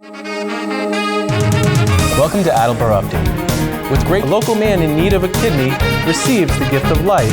Welcome to Attleboro Update. With great local man in need of a kidney receives the gift of life,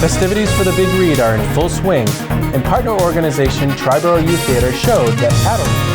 festivities for the Big Read are in full swing, and partner organization Triborough Youth Theater showed that Attleboro.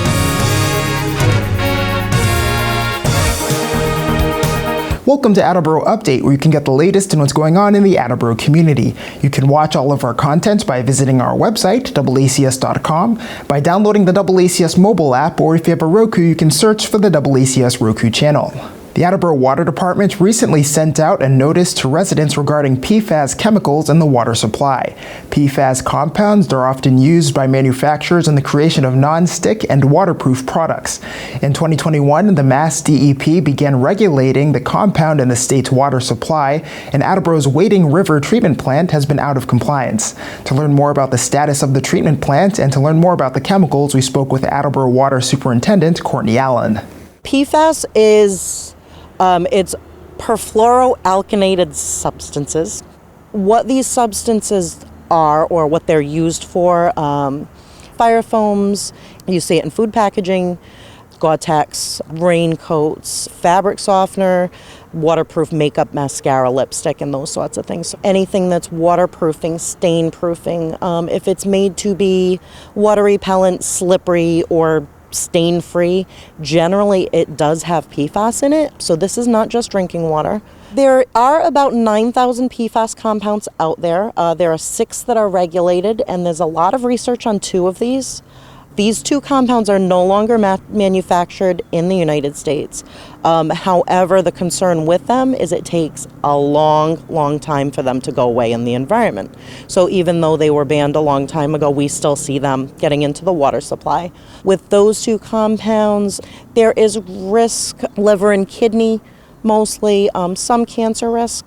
Welcome to Attleboro Update, where you can get the latest in what's going on in the Attleboro community. You can watch all of our content by visiting our website, AACS.com, by downloading the AACS mobile app, or if you have a Roku, you can search for the AACS Roku channel. The Attleboro Water Department recently sent out a notice to residents regarding PFAS chemicals in the water supply. PFAS compounds are often used by manufacturers in the creation of non-stick and waterproof products. In 2021, the Mass DEP began regulating the compound in the state's water supply, and Attleboro's Wading River treatment plant has been out of compliance. To learn more about the status of the treatment plant and to learn more about the chemicals, we spoke with Attleboro Water Superintendent Kourtney Allen. PFAS is it's perfluoroalkylated substances. What these substances are, or what they're used for, fire foams, you see it in food packaging, Gore-Tex, raincoats, fabric softener, waterproof makeup, mascara, lipstick, and those sorts of things. So anything that's waterproofing, stain proofing, if it's made to be water repellent, slippery, or stain-free, generally it does have PFAS in it, so this is not just drinking water. There are about 9,000 PFAS compounds out there. There are 6 that are regulated, and there's a lot of research on 2 of these. These 2 compounds are no longer manufactured in the United States. However, the concern with them is it takes a long time for them to go away in the environment. So even though they were banned a long time ago, we still see them getting into the water supply. With those 2 compounds, there is risk, liver and kidney mostly, some cancer risk.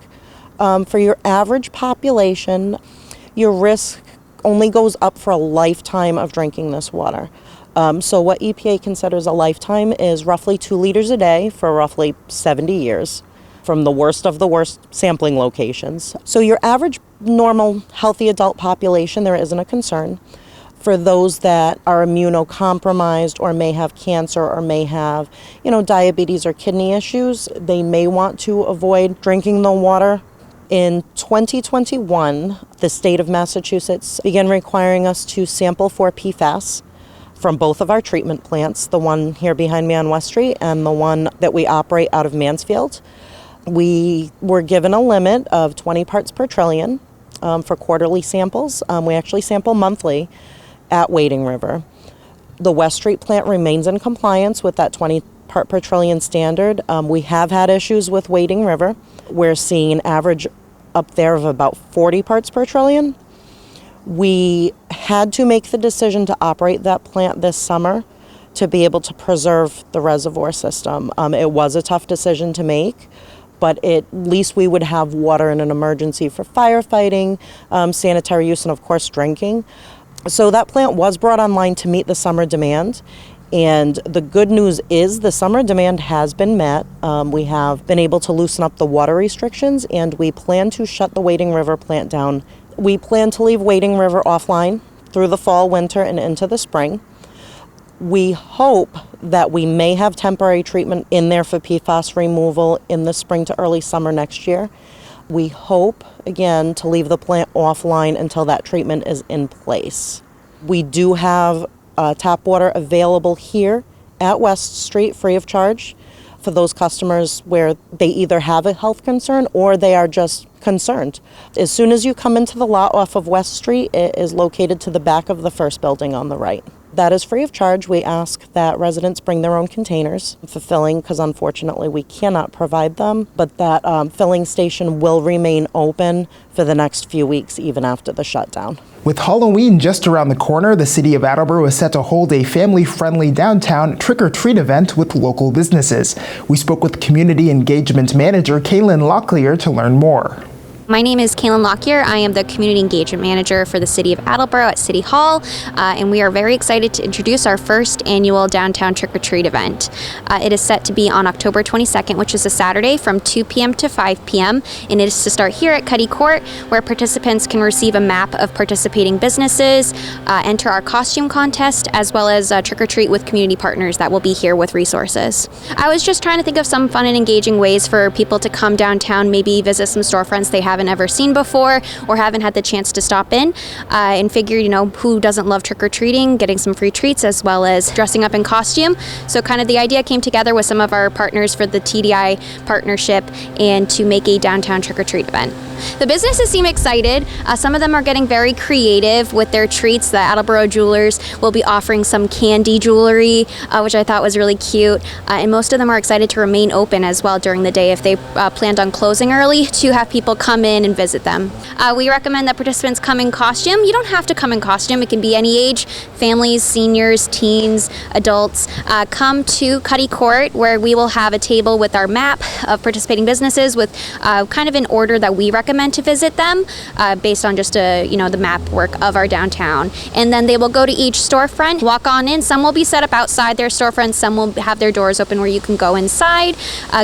For your average population, your risk only goes up for a lifetime of drinking this water. So what EPA considers a lifetime is roughly 2 liters a day for roughly 70 years from the worst of the worst sampling locations. So your average normal healthy adult population, there isn't a concern. For those that are immunocompromised or may have cancer or may have, diabetes or kidney issues, they may want to avoid drinking the water. In 2021, the state of Massachusetts began requiring us to sample for PFAS from both of our treatment plants, the one here behind me on West Street and the one that we operate out of Mansfield. We were given a limit of 20 parts per trillion for quarterly samples. We actually sample monthly at Wading River. The West Street plant remains in compliance with that 20 part per trillion standard. We have had issues with Wading River. We're seeing an average up there of about 40 parts per trillion. We had to make the decision to operate that plant this summer to be able to preserve the reservoir system. It was a tough decision to make, but at least we would have water in an emergency for firefighting, sanitary use, and of course drinking. So that plant was brought online to meet the summer demand. And the good news is the summer demand has been met. We have been able to loosen up the water restrictions, and we plan to shut the Wading River plant down. We plan to leave Wading River offline through the fall, winter, and into the spring. We hope that we may have temporary treatment in there for PFAS removal in the spring to early summer next year. We hope, again, to leave the plant offline until that treatment is in place. We do have tap water available here at West Street free of charge for those customers where they either have a health concern or they are just concerned. As soon as you come into the lot off of West Street, it is located to the back of the first building on the right. That is free of charge. We ask that residents bring their own containers for filling because unfortunately we cannot provide them, but that filling station will remain open for the next few weeks even after the shutdown. With Halloween just around the corner, the city of Attleboro is set to hold a family-friendly downtown trick-or-treat event with local businesses. We spoke with Community Engagement Manager Kaylyn Lockyer to learn more. My name is Kaylyn Lockyer. I am the Community Engagement Manager for the City of Attleboro at City Hall, and we are very excited to introduce our first annual Downtown Trick or Treat event. It is set to be on October 22nd, which is a Saturday from 2 p.m. to 5 p.m., and it is to start here at Cuddy Court, where participants can receive a map of participating businesses, enter our costume contest, as well as trick or treat with community partners that will be here with resources. I was just trying to think of some fun and engaging ways for people to come downtown, maybe visit some storefronts they haven't ever seen before or haven't had the chance to stop in, and figured, who doesn't love trick-or-treating, getting some free treats as well as dressing up in costume. So kind of the idea came together with some of our partners for the TDI partnership and to make a downtown trick-or-treat event. The businesses seem excited. Some of them are getting very creative with their treats. The Attleboro Jewelers will be offering some candy jewelry, which I thought was really cute. And most of them are excited to remain open as well during the day if they planned on closing early to have people come in and visit them. We recommend that participants come in costume. You don't have to come in costume. It can be any age, families, seniors, teens, adults. Come to Cuddy Court, where we will have a table with our map of participating businesses with kind of an order that we recommend to visit them based on just the map work of our downtown. And then they will go to each storefront, walk on in. Some will be set up outside their storefronts. Some will have their doors open where you can go inside,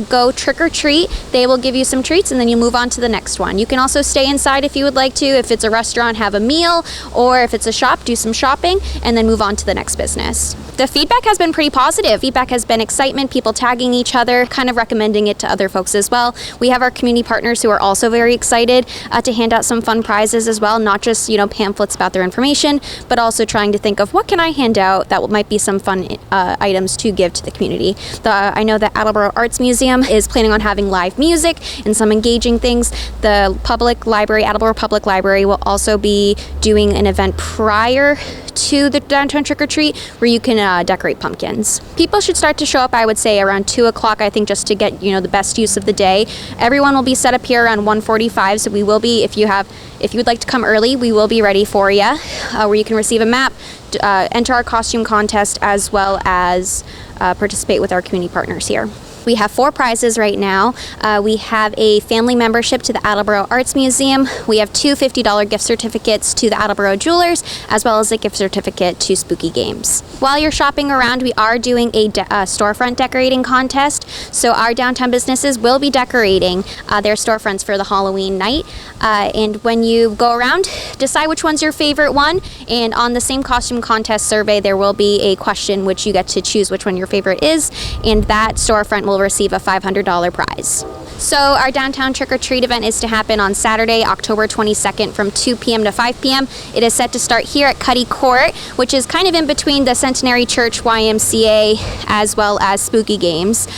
go trick or treat. They will give you some treats and then you move on to the next one. You can also stay inside if you would like to. If it's a restaurant, have a meal, or if it's a shop, do some shopping and then move on to the next business. The feedback has been pretty positive. Feedback has been excitement, people tagging each other, kind of recommending it to other folks as well. We have our community partners who are also very excited to hand out some fun prizes as well, not just pamphlets about their information, but also trying to think of what can I hand out that might be some fun items to give to the community. I know that Attleboro Arts Museum is planning on having live music and some engaging things. The public library, Attleboro Public Library, will also be doing an event prior to the downtown trick-or-treat where you can decorate pumpkins. People should start to show up, I would say, around 2 o'clock, I think, just to get the best use of the day. Everyone will be set up here around 1:45, so we will be, if you would like to come early, we will be ready for you, where you can receive a map, enter our costume contest, as well as participate with our community partners here. We have 4 prizes right now. We have a family membership to the Attleboro Arts Museum. We have 2 $50 gift certificates to the Attleboro Jewelers, as well as a gift certificate to Spooky Games. While you're shopping around, we are doing a storefront decorating contest. So our downtown businesses will be decorating their storefronts for the Halloween night. And when you go around, decide which one's your favorite one. And on the same costume contest survey, there will be a question which you get to choose which one your favorite is. And that storefront will receive a $500 prize. So our downtown trick-or-treat event is to happen on Saturday, October 22nd from 2 p.m. to 5 p.m. It is set to start here at Cuddy Court, which is kind of in between the Centenary Church YMCA as well as Spooky Games,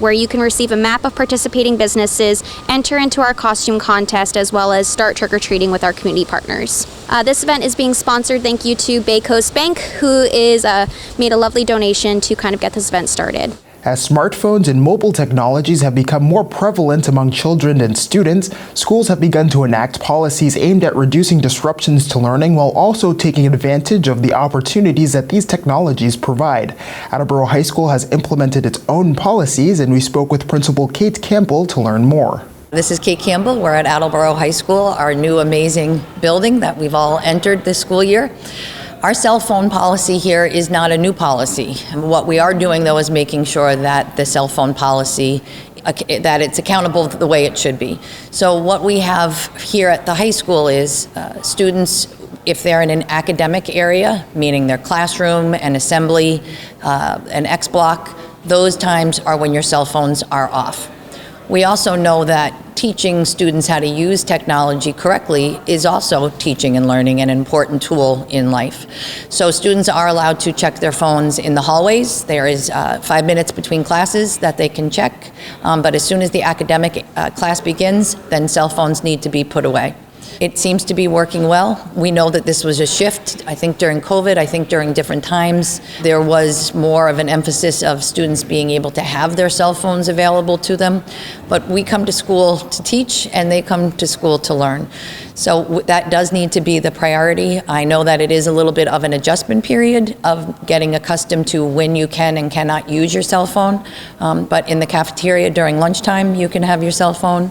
where you can receive a map of participating businesses, enter into our costume contest, as well as start trick-or-treating with our community partners. This event is being sponsored, thank you to Bay Coast Bank, who is made a lovely donation to kind of get this event started. As smartphones and mobile technologies have become more prevalent among children and students, schools have begun to enact policies aimed at reducing disruptions to learning while also taking advantage of the opportunities that these technologies provide. Attleboro High School has implemented its own policies, and we spoke with Principal Kate Campbell to learn more. This is Kate Campbell. We're at Attleboro High School, our new amazing building that we've all entered this school year. Our cell phone policy here is not a new policy. What we are doing, though, is making sure that the cell phone policy, that it's accountable the way it should be. So what we have here at the high school is students, if they're in an academic area, meaning their classroom, an assembly, an X block, those times are when your cell phones are off. We also know that teaching students how to use technology correctly is also teaching and learning, an important tool in life. So students are allowed to check their phones in the hallways. There is 5 minutes between classes that they can check, but as soon as the academic class begins, then cell phones need to be put away. It seems to be working well. We know that this was a shift. I think during COVID, I think during different times, there was more of an emphasis of students being able to have their cell phones available to them. But we come to school to teach, and they come to school to learn. So that does need to be the priority. I know that it is a little bit of an adjustment period of getting accustomed to when you can and cannot use your cell phone. But in the cafeteria during lunchtime, you can have your cell phone.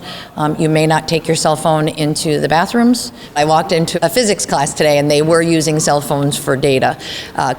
You may not take your cell phone into the bathrooms. I walked into a physics class today, and they were using cell phones for data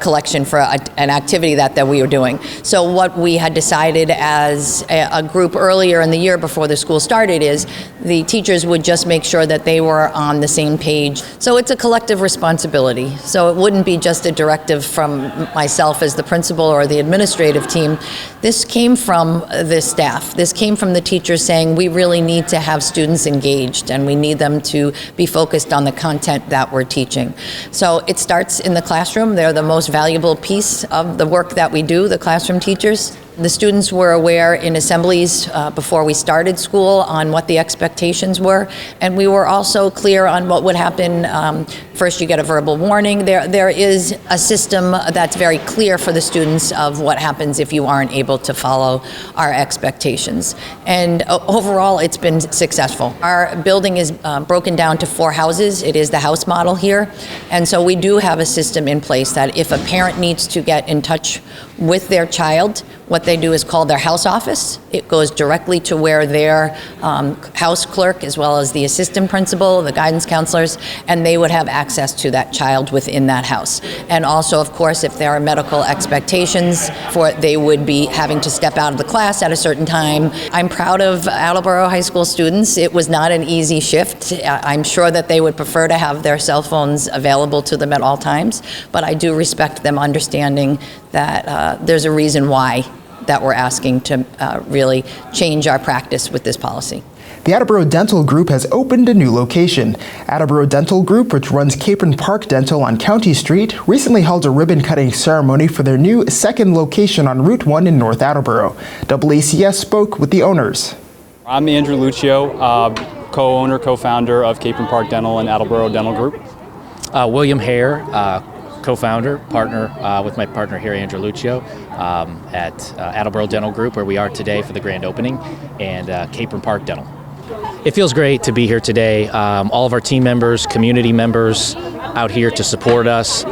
collection for an activity that we were doing. So what we had decided as a group earlier in the year before the school started is the teachers would just make sure that they were on the same page. So it's a collective responsibility. So it wouldn't be just a directive from myself as the principal or the administrative team. This came from the staff. This came from the teachers saying we really need to have students engaged, and we need them to be focused on the content that we're teaching. So it starts in the classroom. They're the most valuable piece of the work that we do, the classroom teachers. The students were aware in assemblies before we started school on what the expectations were, and we were also clear on what would happen. First, you get a verbal warning. There is a system that's very clear for the students of what happens if you aren't able to follow our expectations. And overall, it's been successful. Our building is broken down to 4 houses. It is the house model here, and so we do have a system in place that if a parent needs to get in touch with their child, what they do is call their house office. It goes directly to where their house clerk, as well as the assistant principal, the guidance counselors, and they would have access to that child within that house. And also, of course, if there are medical expectations for it, they would be having to step out of the class at a certain time. I'm proud of Attleboro High School students. It was not an easy shift. I'm sure that they would prefer to have their cell phones available to them at all times, but I do respect them understanding that there's a reason why that we're asking to really change our practice with this policy. The Attleboro Dental Group has opened a new location. Attleboro Dental Group, which runs Cape Park Dental on County Street, recently held a ribbon-cutting ceremony for their new second location on Route 1 in North Attleboro. AACS spoke with the owners. I'm Andrew Lucio, co-owner, co-founder of Cape Park Dental and Attleboro Dental Group. William Hare, co-founder, partner with my partner here, Andrew Lucio, at Attleboro Dental Group, where we are today for the grand opening, and Cape Park Dental. It feels great to be here today. All of our team members, community members out here to support us.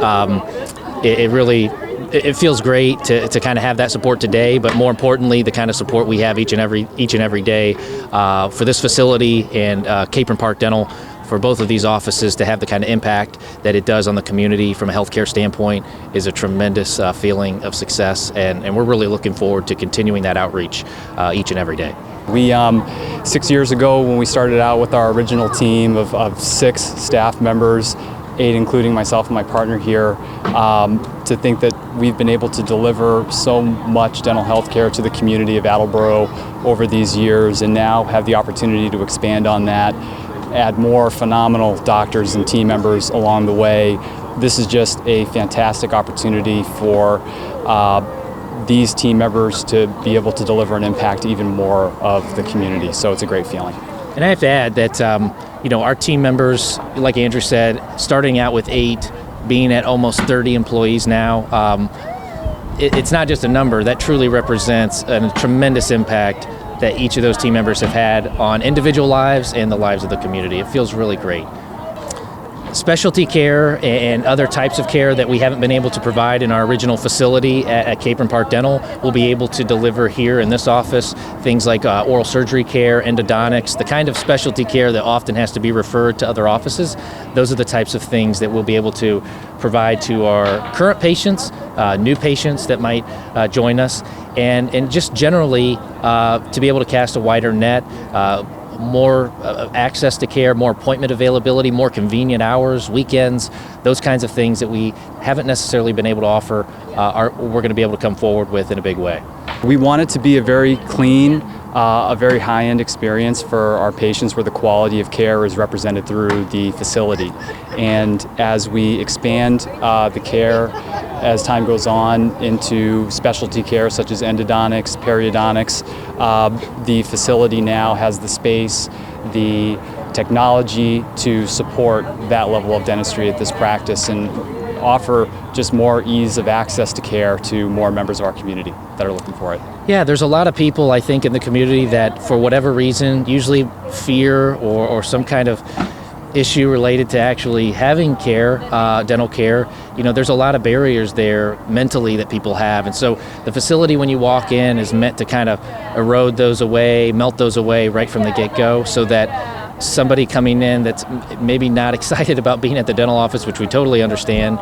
It feels great to kind of have that support today, but more importantly, the kind of support we have each and every day for this facility and Cape Park Dental, for both of these offices to have the kind of impact that it does on the community from a healthcare standpoint is a tremendous feeling of success, and we're really looking forward to continuing that outreach each and every day. We, 6 years ago, when we started out with our original team of 6 staff members, 8 including myself and my partner here, to think that we've been able to deliver so much dental health care to the community of Attleboro over these years, and now have the opportunity to expand on that, add more phenomenal doctors and team members along the way. This is just a fantastic opportunity for these team members to be able to deliver an impact to even more of the community. So it's a great feeling. And I have to add that our team members, like Andrew said, starting out with 8, being at almost 30 employees now, it's not just a number. That truly represents a tremendous impact that each of those team members have had on individual lives and the lives of the community. It feels really great. Specialty care and other types of care that we haven't been able to provide in our original facility at Cape Park Dental, we'll be able to deliver here in this office. Things like oral surgery care, endodontics, the kind of specialty care that often has to be referred to other offices. Those are the types of things that we'll be able to provide to our current patients, new patients that might join us, and just generally to be able to cast a wider net, more access to care, more appointment availability, more convenient hours, weekends, those kinds of things that we haven't necessarily been able to offer, we're going to be able to come forward with in a big way. We want it to be a very clean, a very high-end experience for our patients, where the quality of care is represented through the facility. And as we expand the care as time goes on into specialty care such as endodontics, periodontics, the facility now has the space, the technology to support that level of dentistry at this practice and offer just more ease of access to care to more members of our community that are looking for it. Yeah, there's a lot of people, I think, in the community that, for whatever reason, usually fear or some kind of issue related to actually having care, dental care. There's a lot of barriers there mentally that people have. And so the facility, when you walk in, is meant to kind of erode those away, melt those away right from the get-go, so that somebody coming in that's maybe not excited about being at the dental office, which we totally understand,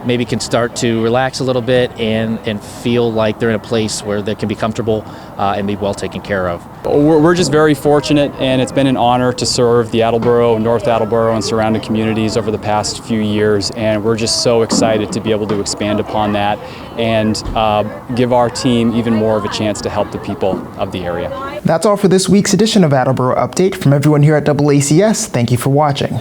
maybe can start to relax a little bit and feel like they're in a place where they can be comfortable and be well taken care of. We're just very fortunate, and it's been an honor to serve the Attleboro, North Attleboro, and surrounding communities over the past few years, and we're just so excited to be able to expand upon that and give our team even more of a chance to help the people of the area. That's all for this week's edition of Attleboro Update. From everyone here at AACS, thank you for watching.